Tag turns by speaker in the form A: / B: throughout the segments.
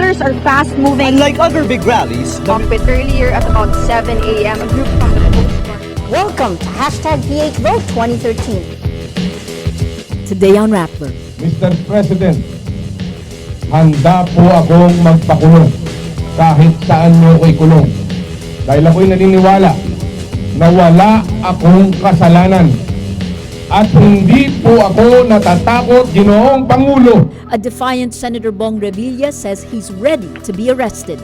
A: matters are fast-moving.
B: Unlike other big rallies,
A: Cockpit earlier at about 7 a.m. A group from the Coast Guard.
C: Welcome to #PHVote 2013. Today on Rappler.
D: Mr. President, handa po akong magpakulong kahit saan niyo ko ikulong. Dahil ako'y naniniwala na wala akong kasalanan. At hindi po ako natatakot, Ginoong Pangulo.
C: A defiant Senator Bong Revilla says he's ready to be arrested.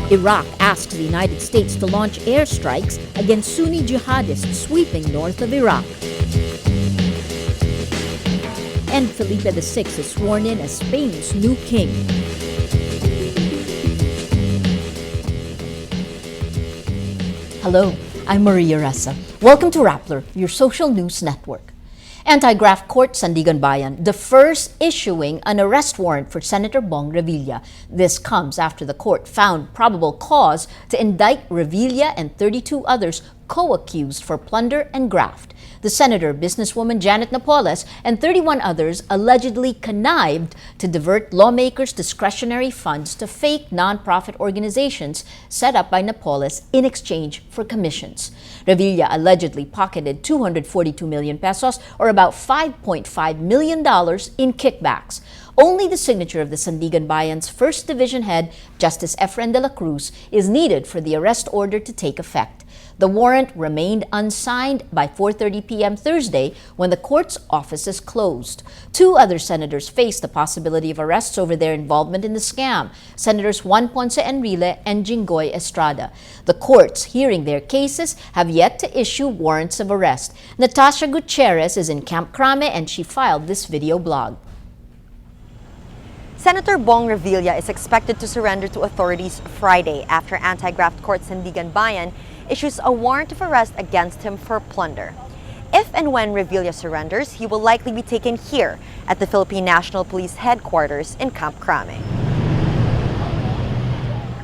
C: Iraq asks the United States to launch airstrikes against Sunni jihadists sweeping north of Iraq. And Felipe VI is sworn in as Spain's new king. Hello, I'm Maria Ressa. Welcome to Rappler, your social news network. Anti-graft court Sandigan Bayan, the first issuing an arrest warrant for Senator Bong Revilla. This comes after the court found probable cause to indict Revilla and 32 others co-accused for plunder and graft. The senator, businesswoman Jaene Zaplan, and 31 others allegedly connived to divert lawmakers' discretionary funds to fake non-profit organizations set up by Zaplan in exchange for commissions. Revilla allegedly pocketed 242 million pesos, or about $5.5 million in kickbacks. Only the signature of the Sandigan Bayan's 1st Division head, Justice Efren de la Cruz, is needed for the arrest order to take effect. The warrant remained unsigned by 4:30 p.m. Thursday when the court's offices closed. 2 other senators faced the possibility of arrests over their involvement in the scam, Senators Juan Ponce Enrile and Jinggoy Estrada. The courts hearing their cases have yet to issue warrants of arrest. Natasha Gutierrez is in Camp Crame and she filed this video blog.
E: Senator Bong Revilla is expected to surrender to authorities Friday after anti-graft court Sandigan Bayan issues a warrant of arrest against him for plunder. If and when Revilla surrenders, he will likely be taken here at the Philippine National Police Headquarters in Camp Crame.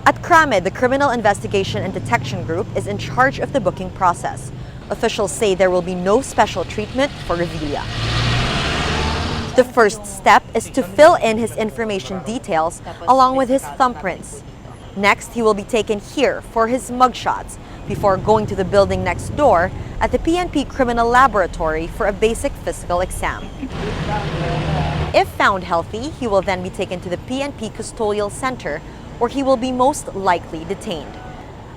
E: At Crame, the Criminal Investigation and Detection Group is in charge of the booking process. Officials say there will be no special treatment for Revilla. The first step is to fill in his information details along with his thumbprints. Next, he will be taken here for his mugshots before going to the building next door at the PNP Criminal Laboratory for a basic physical exam. If found healthy, he will then be taken to the PNP Custodial Center where he will be most likely detained.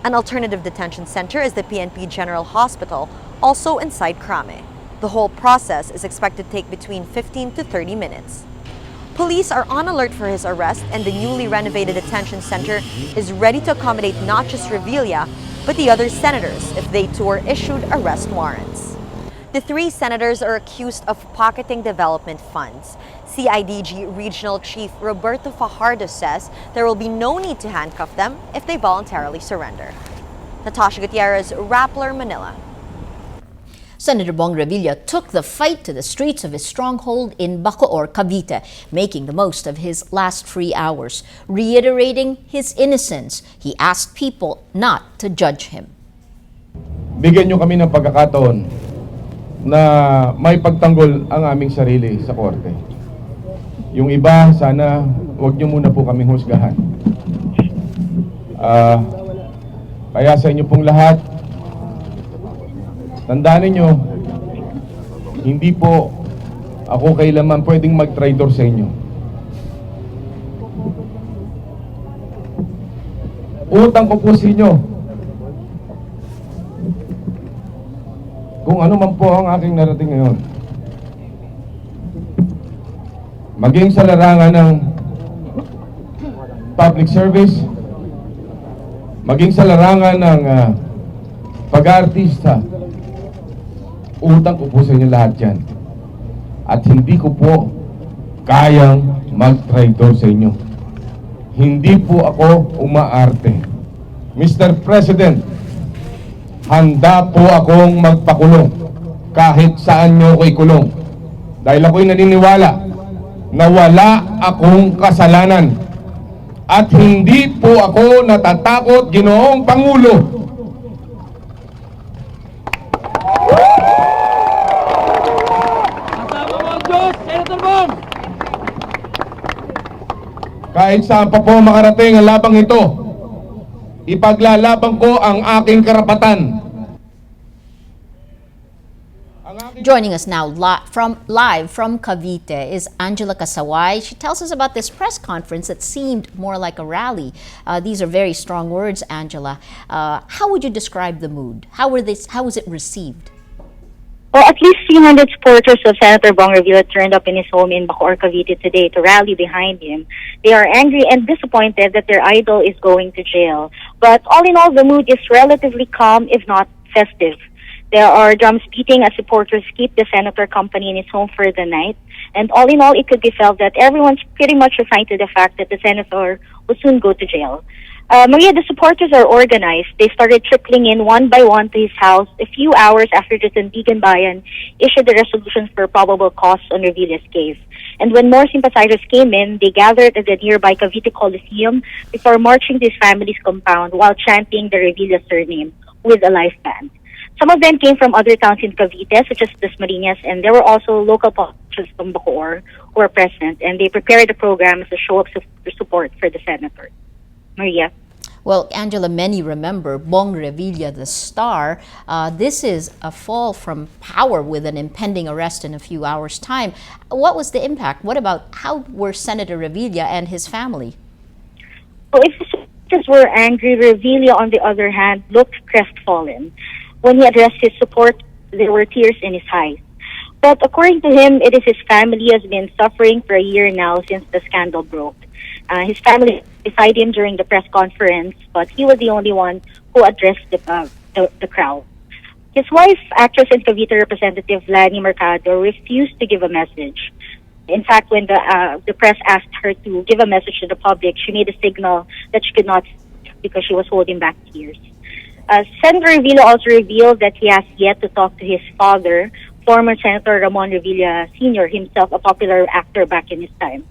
E: An alternative detention center is the PNP General Hospital, also inside Crame. The whole process is expected to take between 15 to 30 minutes. Police are on alert for his arrest, and the newly renovated detention center is ready to accommodate not just Revilla, but the other senators if they too are issued arrest warrants. The 3 senators are accused of pocketing development funds. CIDG Regional Chief Roberto Fajardo says there will be no need to handcuff them if they voluntarily surrender. Natasha Gutierrez, Rappler, Manila.
C: Senator Bong Revilla took the fight to the streets of his stronghold in Bacoor, Cavite, making the most of his last free hours. Reiterating his innocence, he asked people not to judge him.
D: Bigyan niyo kami ng pagkakataon na may pagtanggol ang aming sarili sa korte. Yung iba, sana huwag niyo muna po kaming husgahan. Kaya sa inyo pong lahat, tandaan ninyo, hindi po ako kailanman pwedeng mag-traitor sa inyo. Utang ko po sa inyo. Kung ano man po ang aking narating ngayon. Maging sa larangan ng public service, maging sa larangan ng pag-aartista, utang ko po sa inyo lahat yan. At hindi ko po kayang mag-traitor sa inyo. Hindi po ako umaarte. Mr. President, handa po akong magpakulong kahit saan nyo ko ikulong. Dahil ako'y naniniwala na wala akong kasalanan. At hindi po ako natatakot, Ginoong Pangulo. Kahit saan pa po makarating ang labang ito, ipaglalaban ko ang aking karapatan.
C: Joining us now live from Cavite is Angela Casaway. She tells us about this press conference that seemed more like a rally. These are very strong words, Angela. How would you describe the mood? How was it received?
B: Well, at least 300 supporters of Senator Bong Revilla turned up in his home in Bacoor, Cavite today to rally behind him. They are angry and disappointed that their idol is going to jail. But all in all, the mood is relatively calm, if not festive. There are drums beating as supporters keep the senator company in his home for the night. And all in all, it could be felt that everyone's pretty much resigned to the fact that the senator will soon go to jail. Maria, the supporters are organized. They started trickling in one by one to his house a few hours after the Dindin Reyes issued the resolutions for probable cause on Revilla's case. And when more sympathizers came in, they gathered at the nearby Cavite Coliseum before marching to his family's compound while chanting the Revilla surname with a live band. Some of them came from other towns in Cavite, such as Dasmariñas, and there were also local politicians from Bacoor who were present, and they prepared the program as a show of support for the senator. Maria?
C: Well, Angela, many remember Bong Revilla, the star. This is a fall from power with an impending arrest in a few hours' time. What was the impact? How were Senator Revilla and his family?
B: Well, if the supporters were angry, Revilla, on the other hand, looked crestfallen. When he addressed his support, there were tears in his eyes. But according to him, it is his family has been suffering for a year now since the scandal broke. His family beside him during the press conference, but he was the only one who addressed the crowd. His wife, actress and Cavite representative Lani Mercado, refused to give a message. In fact, when the press asked her to give a message to the public, she made a signal that she could not because she was holding back tears. Senator Revilla also revealed that he has yet to talk to his father, former Senator Ramon Revilla Sr., himself a popular actor back in his time.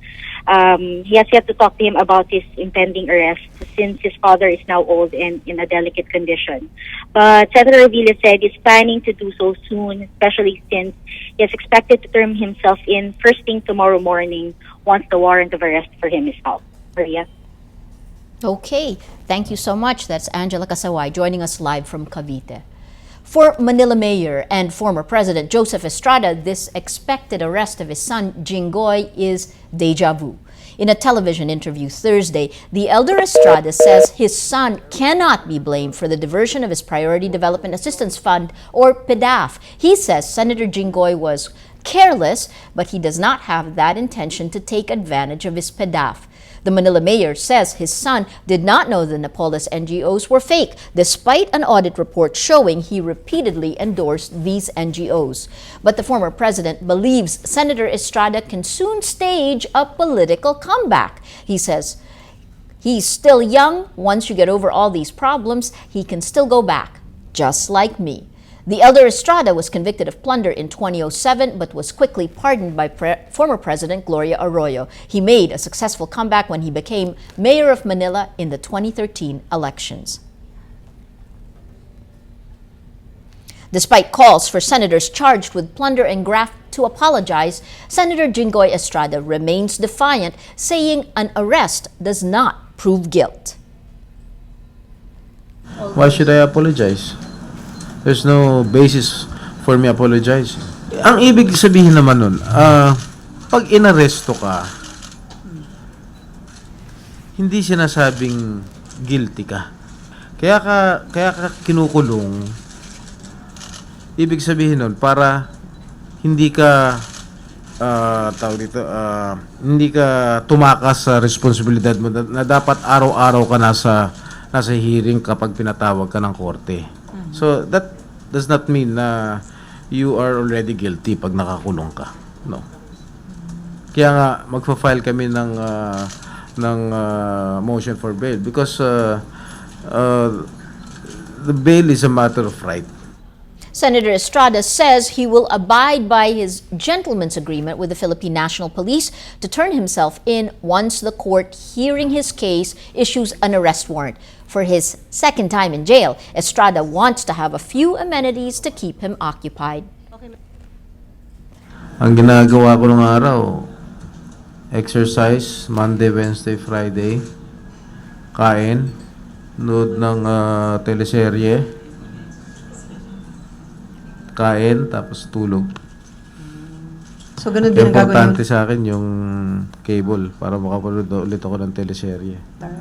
B: He has yet to talk to him about his impending arrest since his father is now old and in a delicate condition. But Senator Revilla said he's planning to do so soon, especially since he is expected to turn himself in first thing tomorrow morning once the warrant of arrest for him is out. Maria?
C: Okay, thank you so much. That's Angela Casaway joining us live from Cavite. For Manila Mayor and former President Joseph Estrada, this expected arrest of his son Jinggoy is deja vu. In a television interview Thursday, the elder Estrada says his son cannot be blamed for the diversion of his Priority Development Assistance Fund, or PDAF. He says Senator Jinggoy was careless, but he does not have that intention to take advantage of his PDAF. The Manila mayor says his son did not know the Napoles NGOs were fake, despite an audit report showing he repeatedly endorsed these NGOs. But the former president believes Senator Estrada can soon stage a political comeback. He says he's still young. Once you get over all these problems, he can still go back, just like me. The elder Estrada was convicted of plunder in 2007 but was quickly pardoned by former President Gloria Arroyo. He made a successful comeback when he became mayor of Manila in the 2013 elections. Despite calls for senators charged with plunder and graft to apologize, Senator Jinggoy Estrada remains defiant, saying an arrest does not prove guilt.
F: Why should I apologize? There's no basis for me apologizing. Ang ibig sabihin naman nun, pag inaresto ka, hindi sinasabing guilty ka. Kaya ka kinukulong, ibig sabihin nun, para hindi ka hindi ka tumakas sa responsibilidad mo na dapat araw-araw ka nasa hearing kapag pinatawag ka ng korte. So that does not mean na you are already guilty pag nakakulong ka. No. Kaya nga magfa-file kami ng motion for bail because the bail is a matter of right.
C: Senator Estrada says he will abide by his gentleman's agreement with the Philippine National Police to turn himself in once the court hearing his case issues an arrest warrant. For his second time in jail, Estrada wants to have a few amenities to keep him occupied.
F: Ang ginagawa ko ng araw, exercise, Monday, Wednesday, Friday, kain, nood ng teleserye, kain, tapos tulog.
G: So, ganun din ang gagawin
F: Importante sa akin yung cable para makapanood ulit ako ng teleserye.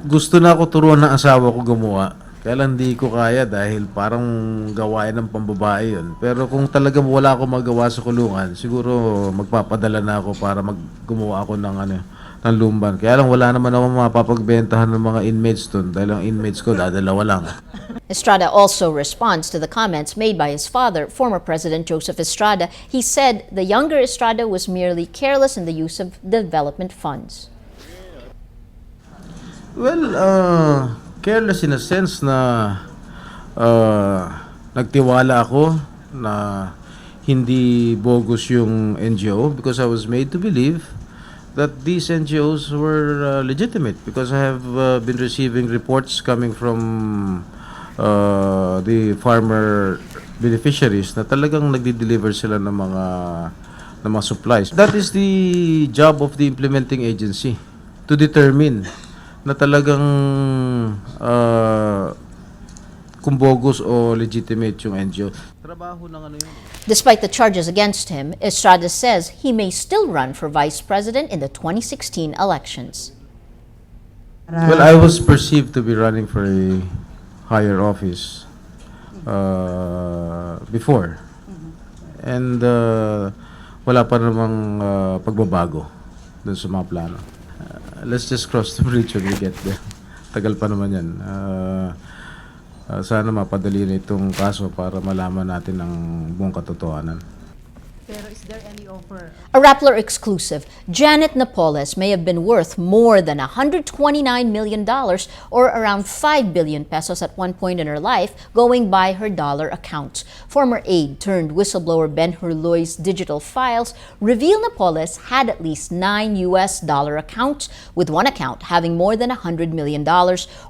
F: Gusto na ako turuan ng asawa ko gumawa. Kaya lang di ko kaya dahil parang gawain ng pambabae yun. Pero kung talagang wala ako magawa sa kulungan, siguro magpapadala na ako para gumawa ako ng lumban. Kaya lang wala naman ako mapapagbentahan ng mga inmates doon dahil ang inmates ko dadalawa lang.
C: Estrada also responds to the comments made by his father, former President Joseph Estrada. He said the younger Estrada was merely careless in the use of development funds.
F: Well, careless in a sense na nagtiwala ako na hindi bogus yung NGO because I was made to believe that these NGOs were legitimate because I have been receiving reports coming from the farmer beneficiaries na talagang nagdi-deliver sila ng mga supplies. That is the job of the implementing agency to determine na talagang kung bogus o legitimate yung NGO. Trabaho ng yun.
C: Despite the charges against him, Estrada says he may still run for vice president in the 2016 elections.
F: Well, I was perceived to be running for a higher office before. And wala pa namang pagbabago dun sa mga plano. Let's just cross the bridge when we get there. Tagal pa naman yan. Sana mapadali na itong kaso para malaman natin ang buong katotohanan.
G: Pero is there any offer?
C: A Rappler exclusive, Janet Napoles may have been worth more than $129 million or around 5 billion pesos at one point in her life, going by her dollar accounts. Former aide turned whistleblower Ben Hurloy's digital files reveal Napoles had at least 9 US dollar accounts, with one account having more than $100 million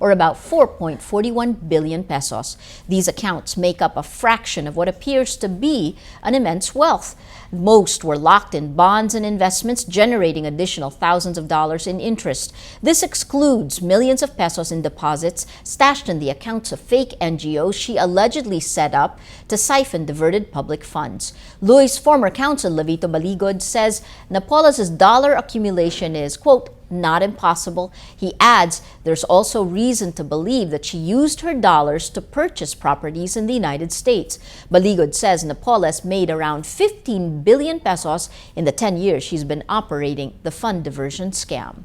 C: or about 4.41 billion pesos. These accounts make up a fraction of what appears to be an immense wealth. Most were locked in bonds and investments, generating additional thousands of dollars in interest. This excludes millions of pesos in deposits stashed in the accounts of fake NGOs she allegedly set up to siphon diverted public funds. Luis' former counsel, Levito Baligod, says Napoles' dollar accumulation is, quote, not impossible. He adds there's also reason to believe that she used her dollars to purchase properties in the United States. Baligod says Napoles made around 15 billion pesos in the 10 years she's been operating the fund diversion scam.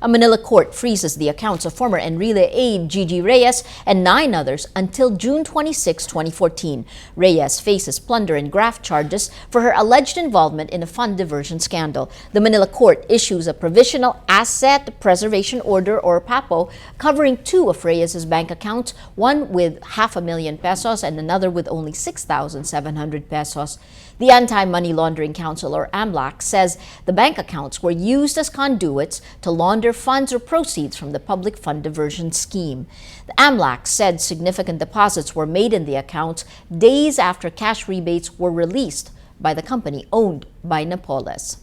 C: A Manila court freezes the accounts of former Enrile aide Gigi Reyes and 9 others until June 26, 2014. Reyes faces plunder and graft charges for her alleged involvement in a fund diversion scandal. The Manila court issues a provisional asset preservation order, or PAPO, covering 2 of Reyes' bank accounts, one with 500,000 pesos and another with only 6,700 pesos. The Anti-Money Laundering Council, or AMLAC, says the bank accounts were used as conduits to launder funds or proceeds from the public fund diversion scheme. The AMLAC said significant deposits were made in the accounts days after cash rebates were released by the company owned by Napoles.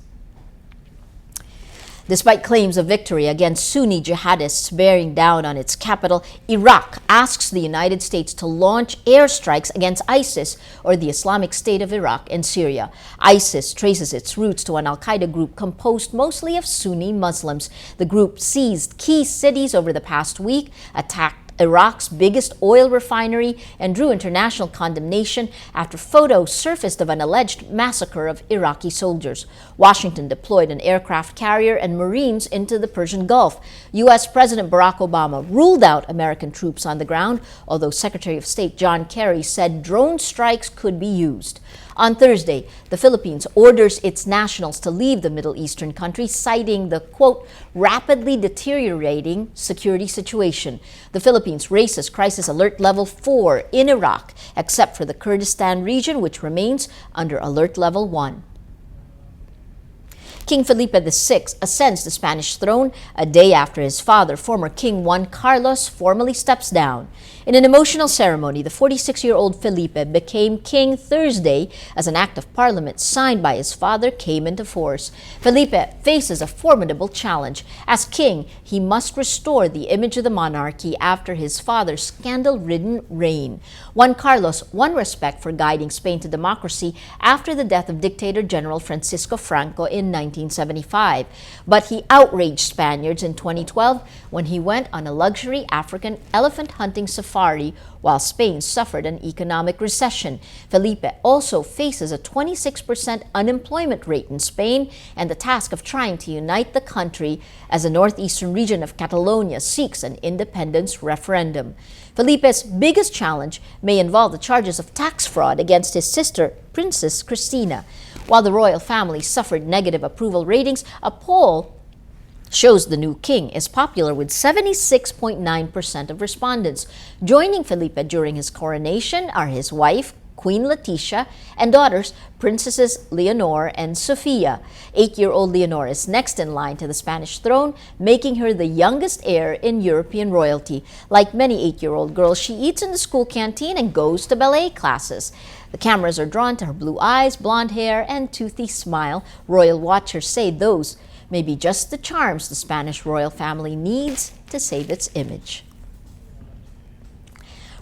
C: Despite claims of victory against Sunni jihadists bearing down on its capital, Iraq asks the United States to launch airstrikes against ISIS, or the Islamic State of Iraq, in Syria. ISIS traces its roots to an al-Qaeda group composed mostly of Sunni Muslims. The group seized key cities over the past week, attacked Iraq's biggest oil refinery, and drew international condemnation after photos surfaced of an alleged massacre of Iraqi soldiers. Washington deployed an aircraft carrier and Marines into the Persian Gulf. U.S. President Barack Obama ruled out American troops on the ground, although Secretary of State John Kerry said drone strikes could be used. On Thursday, the Philippines orders its nationals to leave the Middle Eastern country, citing the, quote, rapidly deteriorating security situation. The Philippines raises crisis alert level 4 in Iraq, except for the Kurdistan region, which remains under alert level 1. King Felipe VI ascends the Spanish throne a day after his father, former King Juan Carlos, formally steps down. In an emotional ceremony, the 46-year-old Felipe became king Thursday as an act of parliament signed by his father came into force. Felipe faces a formidable challenge. As king, he must restore the image of the monarchy after his father's scandal-ridden reign. Juan Carlos won respect for guiding Spain to democracy after the death of dictator General Francisco Franco in 1975. But he outraged Spaniards in 2012 when he went on a luxury African elephant hunting safari while Spain suffered an economic recession. Felipe also faces a 26% unemployment rate in Spain and the task of trying to unite the country as the northeastern region of Catalonia seeks an independence referendum. Felipe's biggest challenge may involve the charges of tax fraud against his sister, Princess Cristina. While the royal family suffered negative approval ratings, a poll shows the new king is popular with 76.9% of respondents. Joining Felipe during his coronation are his wife, Queen Letizia, and daughters, Princesses Leonor and Sofia. 8-year-old Leonor is next in line to the Spanish throne, making her the youngest heir in European royalty. Like many 8-year-old girls, she eats in the school canteen and goes to ballet classes. The cameras are drawn to her blue eyes, blonde hair, and toothy smile. Royal watchers say those may be just the charms the Spanish royal family needs to save its image.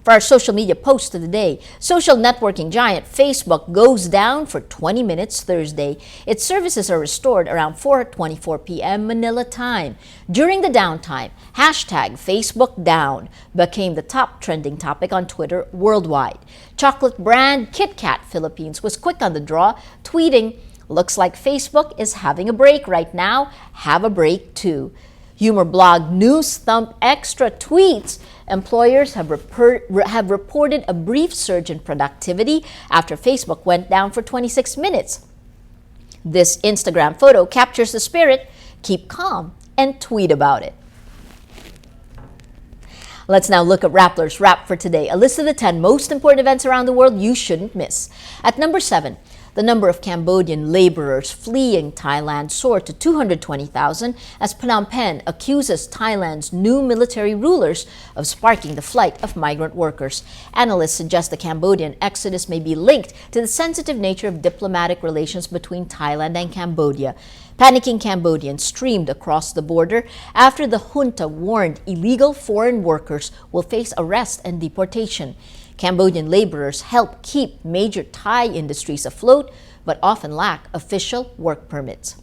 C: For our social media post of the day, social networking giant Facebook goes down for 20 minutes Thursday. Its services are restored around 4:24 p.m. Manila time. During the downtime, #FacebookDown became the top trending topic on Twitter worldwide. Chocolate brand Kit Kat Philippines was quick on the draw, tweeting, "Looks like Facebook is having a break right now. Have a break too." Humor blog News Thump Extra tweets, employers have reported a brief surge in productivity after Facebook went down for 26 minutes. This Instagram photo captures the spirit. Keep calm and tweet about it. Let's now look at Rappler's Wrap for today, a list of the 10 most important events around the world you shouldn't miss. At number 7, the number of Cambodian laborers fleeing Thailand soared to 220,000 as Phnom Penh accuses Thailand's new military rulers of sparking the flight of migrant workers. Analysts suggest the Cambodian exodus may be linked to the sensitive nature of diplomatic relations between Thailand and Cambodia. Panicking Cambodians streamed across the border after the junta warned illegal foreign workers will face arrest and deportation. Cambodian laborers help keep major Thai industries afloat, but often lack official work permits.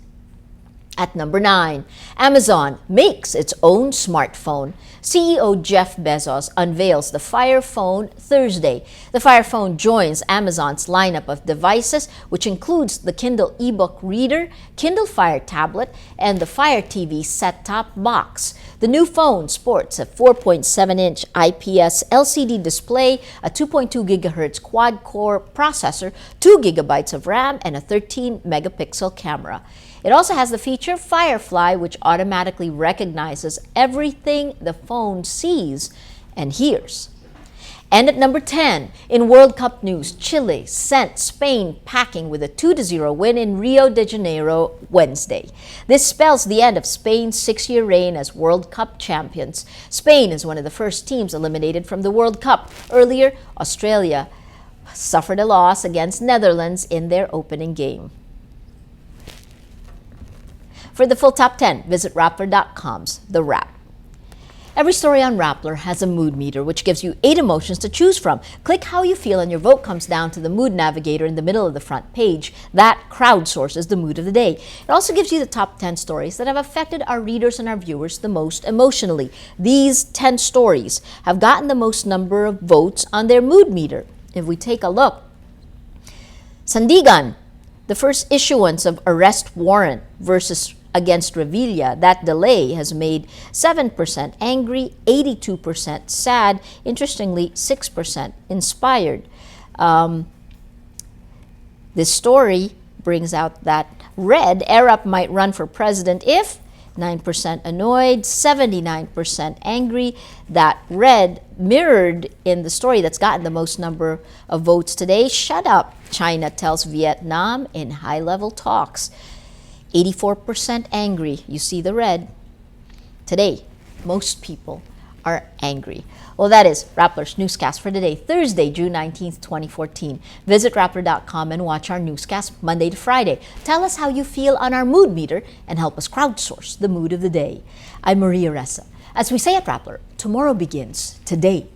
C: At number 9, Amazon makes its own smartphone. CEO Jeff Bezos unveils the Fire Phone Thursday. The Fire Phone joins Amazon's lineup of devices, which includes the Kindle ebook reader, Kindle Fire tablet, and the Fire TV set-top box. The new phone sports a 4.7-inch IPS LCD display, a 2.2 GHz quad-core processor, 2 GB of RAM, and a 13-megapixel camera. It also has the feature Firefly, which automatically recognizes everything the phone sees and hears. And at number 10, in World Cup news, Chile sent Spain packing with a 2-0 win in Rio de Janeiro Wednesday. This spells the end of Spain's 6-year reign as World Cup champions. Spain is one of the first teams eliminated from the World Cup. Earlier, Australia suffered a loss against Netherlands in their opening game. For the full top 10, visit Rappler.com's The Wrap. Every story on Rappler has a mood meter, which gives you 8 emotions to choose from. Click how you feel and your vote comes down to the mood navigator in the middle of the front page. That crowdsources the mood of the day. It also gives you the top 10 stories that have affected our readers and our viewers the most emotionally. These 10 stories have gotten the most number of votes on their mood meter. If we take a look, Sandigan, the first issuance of arrest warrant against Revilla, that delay has made 7% angry, 82% sad, interestingly 6% inspired. This story brings out that Red, Arab might run for president if 9% annoyed, 79% angry. That Red mirrored in the story that's gotten the most number of votes today. Shut up, China tells Vietnam in high-level talks. 84% angry. You see the red. Today, most people are angry. Well, that is Rappler's newscast for today, Thursday, June 19th, 2014. Visit Rappler.com and watch our newscast Monday to Friday. Tell us how you feel on our mood meter and help us crowdsource the mood of the day. I'm Maria Ressa. As we say at Rappler, tomorrow begins today.